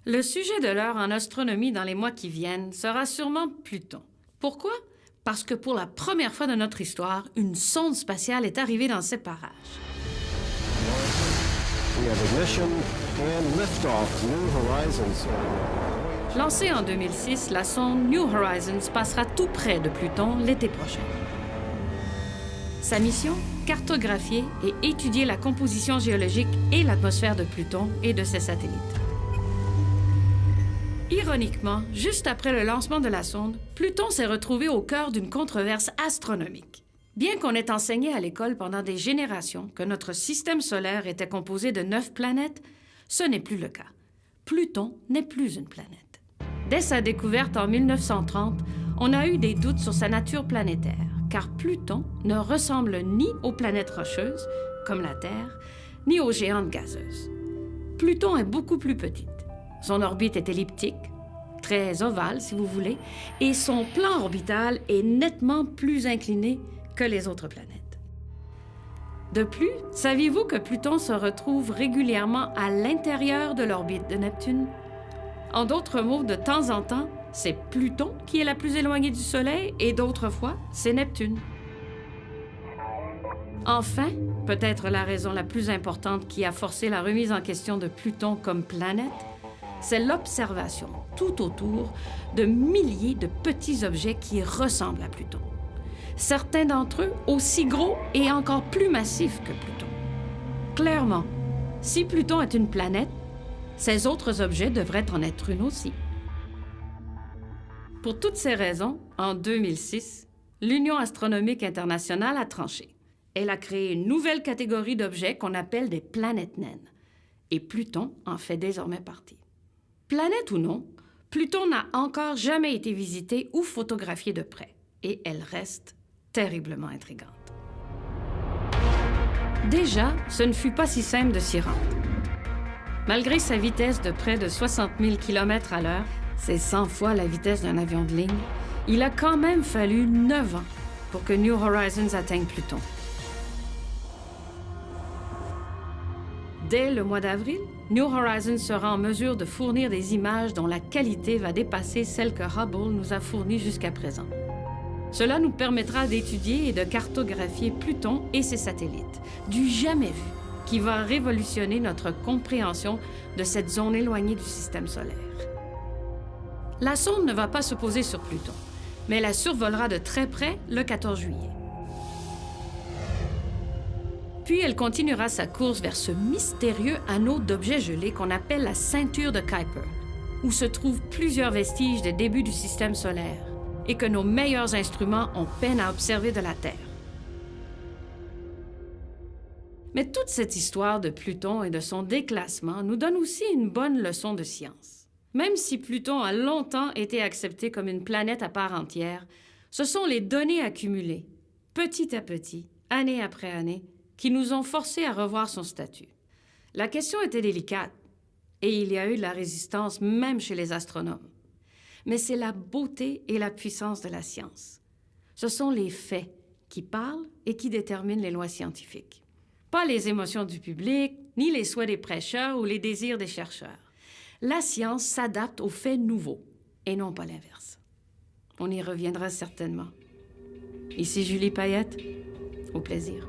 Le sujet de l'heure en astronomie dans les mois qui viennent sera sûrement Pluton. Pourquoi? Parce que pour la première fois de notre histoire, une sonde spatiale est arrivée dans ces parages. We have ignition and liftoff, New Horizons. Lancée en 2006, la sonde New Horizons passera tout près de Pluton l'été prochain. Sa mission? Cartographier et étudier la composition géologique et l'atmosphère de Pluton et de ses satellites. Ironiquement, juste après le lancement de la sonde, Pluton s'est retrouvé au cœur d'une controverse astronomique. Bien qu'on ait enseigné à l'école pendant des générations que notre système solaire était composé de 9 planètes, ce n'est plus le cas. Pluton n'est plus une planète. Dès sa découverte en 1930, on a eu des doutes sur sa nature planétaire, car Pluton ne ressemble ni aux planètes rocheuses, comme la Terre, ni aux géantes gazeuses. Pluton est beaucoup plus petite. Son orbite est elliptique, très ovale si vous voulez, et son plan orbital est nettement plus incliné que les autres planètes. De plus, saviez-vous que Pluton se retrouve régulièrement à l'intérieur de l'orbite de Neptune? En d'autres mots, de temps en temps, c'est Pluton qui est la plus éloignée du Soleil et d'autres fois, c'est Neptune. Enfin, peut-être la raison la plus importante qui a forcé la remise en question de Pluton comme planète, c'est l'observation tout autour de milliers de petits objets qui ressemblent à Pluton. Certains d'entre eux aussi gros et encore plus massifs que Pluton. Clairement, si Pluton est une planète, ces autres objets devraient en être une aussi. Pour toutes ces raisons, en 2006, l'Union astronomique internationale a tranché. Elle a créé une nouvelle catégorie d'objets qu'on appelle des planètes naines. Et Pluton en fait désormais partie. Planète ou non, Pluton n'a encore jamais été visité ou photographié de près. Et elle reste terriblement intrigante. Déjà, ce ne fut pas si simple de s'y rendre. Malgré sa vitesse de près de 60 000 km à l'heure, c'est 100 fois la vitesse d'un avion de ligne, il a quand même fallu 9 ans pour que New Horizons atteigne Pluton. Dès le mois d'avril, New Horizons sera en mesure de fournir des images dont la qualité va dépasser celle que Hubble nous a fournie jusqu'à présent. Cela nous permettra d'étudier et de cartographier Pluton et ses satellites, du jamais vu, qui va révolutionner notre compréhension de cette zone éloignée du système solaire. La sonde ne va pas se poser sur Pluton, mais la survolera de très près le 14 juillet. Puis elle continuera sa course vers ce mystérieux anneau d'objets gelés qu'on appelle la ceinture de Kuiper, où se trouvent plusieurs vestiges des débuts du système solaire et que nos meilleurs instruments ont peine à observer de la Terre. Mais toute cette histoire de Pluton et de son déclassement nous donne aussi une bonne leçon de science. Même si Pluton a longtemps été accepté comme une planète à part entière, ce sont les données accumulées, petit à petit, année après année, qui nous ont forcés à revoir son statut. La question était délicate, et il y a eu de la résistance même chez les astronomes. Mais c'est la beauté et la puissance de la science. Ce sont les faits qui parlent et qui déterminent les lois scientifiques. Pas les émotions du public, ni les souhaits des prêcheurs ou les désirs des chercheurs. La science s'adapte aux faits nouveaux, et non pas l'inverse. On y reviendra certainement. Ici Julie Payette, au plaisir.